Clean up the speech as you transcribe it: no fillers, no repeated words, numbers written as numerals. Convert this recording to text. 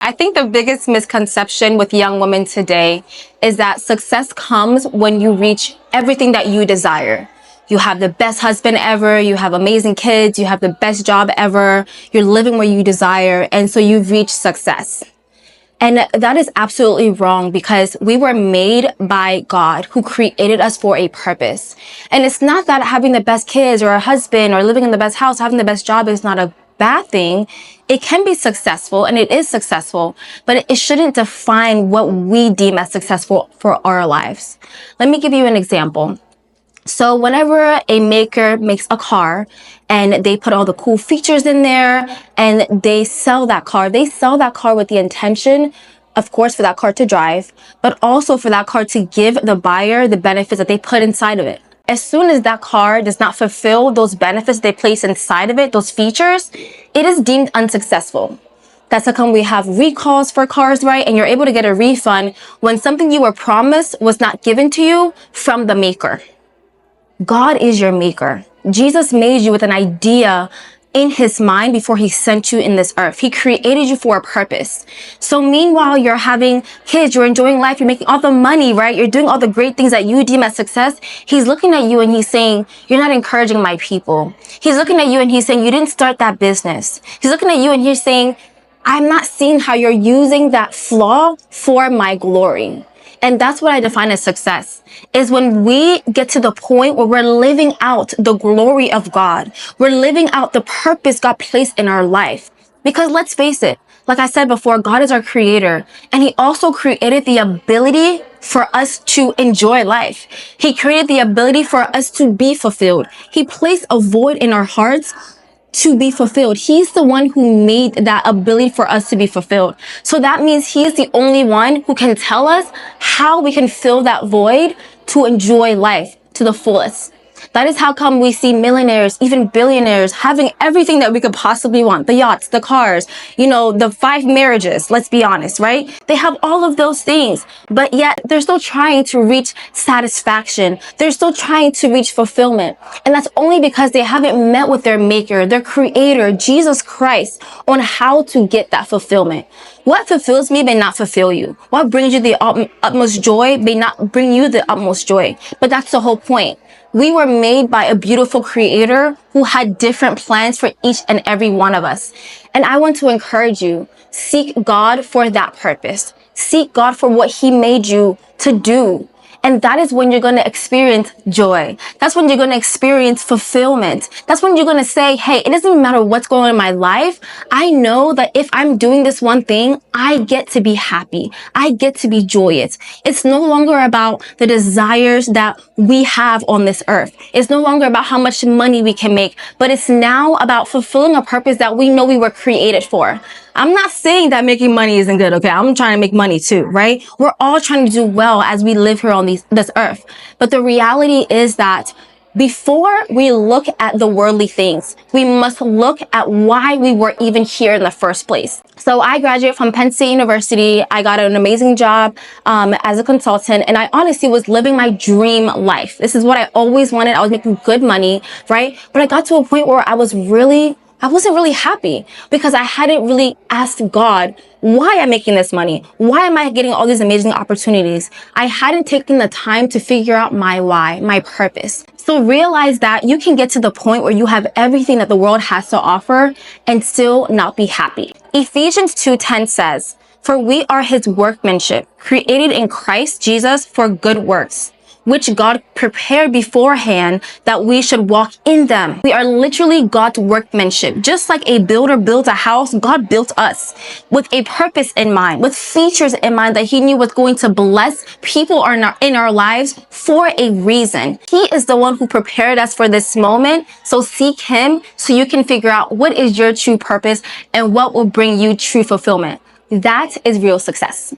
I think the biggest misconception with young women today is that success comes when you reach everything that you desire. You have the best husband ever, you have amazing kids, you have the best job ever, you're living where you desire, and so you've reached success. And that is absolutely wrong, because we were made by God, who created us for a purpose. And it's not that having the best kids or a husband or living in the best house, having the best job is not a bad thing. It can be successful, and it is successful, but it shouldn't define what we deem as successful for our lives. Let me give you an example. So whenever a maker makes a car and they put all the cool features in there and they sell that car with the intention, of course, for that car to drive, but also for that car to give the buyer the benefits that they put inside of it. As soon as that car does not fulfill those benefits they place inside of it, those features, it is deemed unsuccessful. That's how come we have recalls for cars, right? And you're able to get a refund when something you were promised was not given to you from the maker. God is your maker. Jesus made you with an idea in his mind before he sent you in this earth. He created you for a purpose. So meanwhile, you're having kids, you're enjoying life, you're making all the money, right? You're doing all the great things that you deem as success. He's looking at you and he's saying, you're not encouraging my people. He's looking at you and he's saying, you didn't start that business. He's looking at you and he's saying, I'm not seeing how you're using that flaw for my glory. And that's what I define as success, is when we get to the point where we're living out the glory of God. We're living out the purpose God placed in our life. Because let's face it, like I said before, God is our creator, and he also created the ability for us to enjoy life. He created the ability for us to be fulfilled. He placed a void in our hearts to be fulfilled. He's the one who made that ability for us to be fulfilled. So that means he is the only one who can tell us how we can fill that void to enjoy life to the fullest. That is how come we see millionaires, even billionaires, having everything that we could possibly want. The yachts, the cars, the 5 marriages, let's be honest, right? They have all of those things, but yet they're still trying to reach satisfaction. They're still trying to reach fulfillment. And that's only because they haven't met with their maker, their creator, Jesus Christ, on how to get that fulfillment. What fulfills me may not fulfill you. What brings you the utmost joy may not bring you the utmost joy. But that's the whole point. We were made by a beautiful creator who had different plans for each and every one of us. And I want to encourage you, seek God for that purpose. Seek God for what he made you to do. And that is when you're going to experience joy. That's when you're going to experience fulfillment. That's when you're going to say, hey, it doesn't matter what's going on in my life. I know that if I'm doing this one thing, I get to be happy. I get to be joyous. It's no longer about the desires that we have on this earth. It's no longer about how much money we can make, but it's now about fulfilling a purpose that we know we were created for. I'm not saying that making money isn't good, okay? I'm trying to make money too, right? We're all trying to do well as we live here on this earth. But the reality is that before we look at the worldly things, we must look at why we were even here in the first place. So I graduated from Penn State University. I got an amazing job as a consultant, and I honestly was living my dream life. This is what I always wanted. I was making good money, right? But I got to a point where I wasn't really happy, because I hadn't really asked God, why I'm making this money? Why am I getting all these amazing opportunities? I hadn't taken the time to figure out my why, my purpose. So realize that you can get to the point where you have everything that the world has to offer and still not be happy. Ephesians 2:10 says, "For we are his workmanship, created in Christ Jesus for good works, which God prepared beforehand that we should walk in them." We are literally God's workmanship. Just like a builder builds a house, God built us with a purpose in mind, with features in mind that he knew was going to bless people in our lives for a reason. He is the one who prepared us for this moment. So seek him so you can figure out what is your true purpose and what will bring you true fulfillment. That is real success.